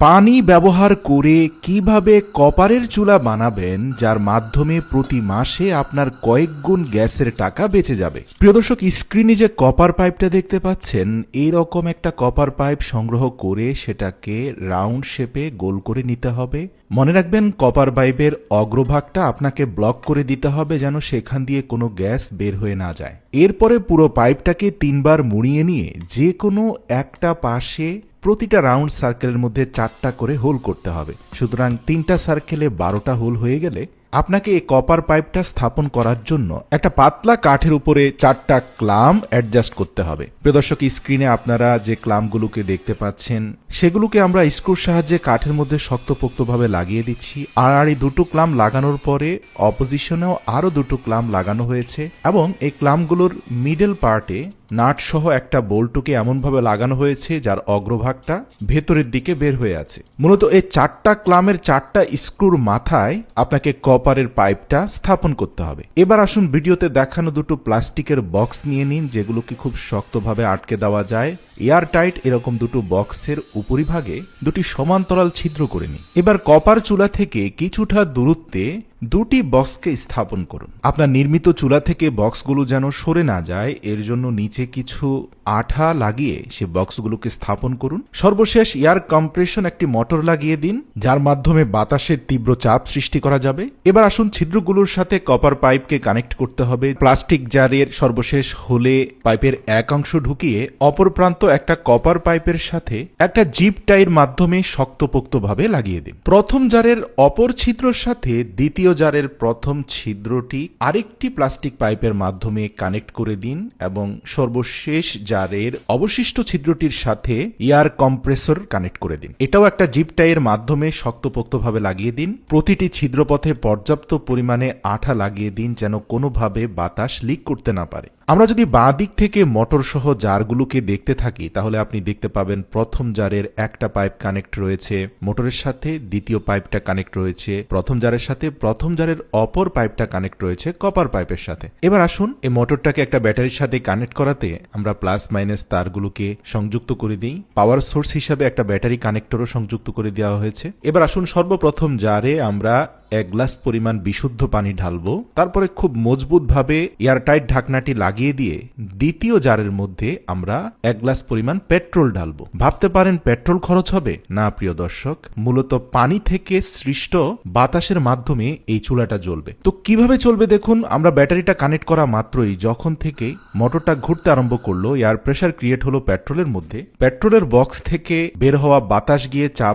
পানি ব্যবহার করে কিভাবে কপারের চুলা বানাবেন যার মাধ্যমে প্রতি মাসে আপনার কয়েক গুণ গ্যাসের টাকা বেঁচে যাবে। প্রিয় দর্শক, স্ক্রিনে যে কপার পাইপটা দেখতে পাচ্ছেন, এইরকম একটা কপার পাইপ সংগ্রহ করে সেটাকে রাউন্ড শেপে গোল করে নিতে হবে। মনে রাখবেন, কপার পাইপের অগ্রভাগটা আপনাকে ব্লক করে দিতে হবে যেন সেখান দিয়ে কোনো গ্যাস বের হয়ে না যায়। এরপরে পুরো পাইপটাকে 3 বার মুড়িয়ে নিয়ে যে কোনো একটা পাশে প্রতিটা রাউন্ড সার্কেলের মধ্যে 4টা করে হোল করতে হবে। সুতরাং 3টা সার্কেলে 12টা হোল হয়ে গেলে আপনাকে এই কপার পাইপটা স্থাপন করার জন্য একটা পাতলা কাঠের উপরে 4টা ক্লাম অ্যাডজাস্ট করতে হবে। প্রিয় দর্শক, স্ক্রিনে আপনারা যে ক্লামগুলোকে দেখতে পাচ্ছেন সেগুলোকে আমরা স্ক্রুর সাহায্যে কাঠের মধ্যে শক্তপোক্তভাবে লাগিয়ে দিচ্ছি। আর এই দুটো ক্লাম লাগানোর পরে অপোজিশনেও আরও 2টো ক্লাম লাগানো হয়েছে এবং এই ক্লামগুলোর মিডল পার্টে নাট সহ একটা বোল্টকে এমনভাবে লাগানো হয়েছে যার অগ্রভাগটা ভেতরের দিকে বের হয়ে আছে। মূলত এই 4টা ক্লামের 4টা স্ক্রুর মাথায় আপনাকে কপারের পাইপটা স্থাপন করতে হবে। এবার আসুন ভিডিওতে দেখানো 2টো প্লাস্টিকের বক্স নিয়ে নিন, যেগুলোকে খুব শক্তভাবে আটকে দেওয়া যায়। এয়ার টাইট এরকম 2টো বক্সের উপরিভাগে 2টি সমান্তরাল ছিদ্র করে নিন। এবার কপার চুলা থেকে কিছুটা দূরত্বে 2টি বক্সকে স্থাপন করুন। আপনার নির্মিত চুলা থেকে বক্সগুলো যেন সরে না যায়, এর জন্য নিচে কিছু আঠা লাগিয়ে সে বক্সগুলোকে স্থাপন করুন। সর্বশেষ এয়ার কম্প্রেশন একটি মোটর লাগিয়ে দিন, যার মাধ্যমে বাতাসের তীব্র চাপ সৃষ্টি করা যাবে। এবার আসুন ছিদ্রগুলোর সাথে কপার পাইপকে কানেক্ট করতে হবে। প্লাস্টিক জারের সর্বশেষ হোলে পাইপের এক অংশ ঢুকিয়ে অপর প্রান্ত একটা কপার পাইপের সাথে একটা জিপ টাইয়ের মাধ্যমে শক্তপোক্তভাবে লাগিয়ে দিন। প্রথম জারের অপর ছিদ্রর সাথে দ্বিতীয় জারের প্রথম ছিদ্রটি আরেকটি প্লাস্টিক পাইপের মাধ্যমে কানেক্ট করে দিন এবং সর্বশেষ জারের অবশিষ্ট ছিদ্রটির সাথে এয়ার কম্প্রেসর কানেক্ট করে দিন। এটাও একটা জিপ টাইয়ের মাধ্যমে শক্তপোক্তভাবে লাগিয়ে দিন। প্রতিটি ছিদ্রপথে পর্যাপ্ত পরিমাণে আঠা লাগিয়ে দিন যেন কোনোভাবে বাতাস লিক করতে না পারে। আমরা যদি বাঁ দিক থেকে মোটর সহ জারগুলোকে দেখতে থাকি তাহলে আপনি দেখতে পাবেন প্রথম জারের একটা পাইপ কানেক্ট রয়েছে মোটরের সাথে, দ্বিতীয় পাইপটা কানেক্ট রয়েছে প্রথম জারের সাথে, প্রথম জারের অপর পাইপটা কানেক্ট রয়েছে কপার পাইপের সাথে। এবার আসুন এই মোটরটাকে একটা ব্যাটারির সাথে কানেক্ট করাতে আমরা প্লাস মাইনাস তারগুলোকে সংযুক্ত করে দিই। পাওয়ার সোর্স হিসাবে একটা ব্যাটারি কানেক্টরও সংযুক্ত করে দেওয়া হয়েছে। এবার আসুন সর্বপ্রথম জারে আমরা 1 গ্লাস পরিমাণ বিশুদ্ধ পানি ঢালবো। তারপরে খুব মজবুতভাবে এয়ারটাইট ঢাকনাটি লাগিয়ে দিয়ে দ্বিতীয় জারের মধ্যে আমরা 1 গ্লাস পরিমাণ পেট্রোল ঢালবো। ভাবতে পারেন পেট্রোল খরচ হবে? না প্রিয় দর্শক, মূলত পানি থেকে সৃষ্ট বাতাসের মাধ্যমে এই চুলাটা জ্বলবে। তো কিভাবে চলবে দেখুন, আমরা ব্যাটারিটা কানেক্ট করা মাত্রই যখন থেকে মোটরটা ঘুরতে আরম্ভ করলো, এয়ার প্রেসার ক্রিয়েট হলো পেট্রোলের মধ্যে। পেট্রোলের বক্স থেকে বের হওয়া বাতাস গিয়ে চাপ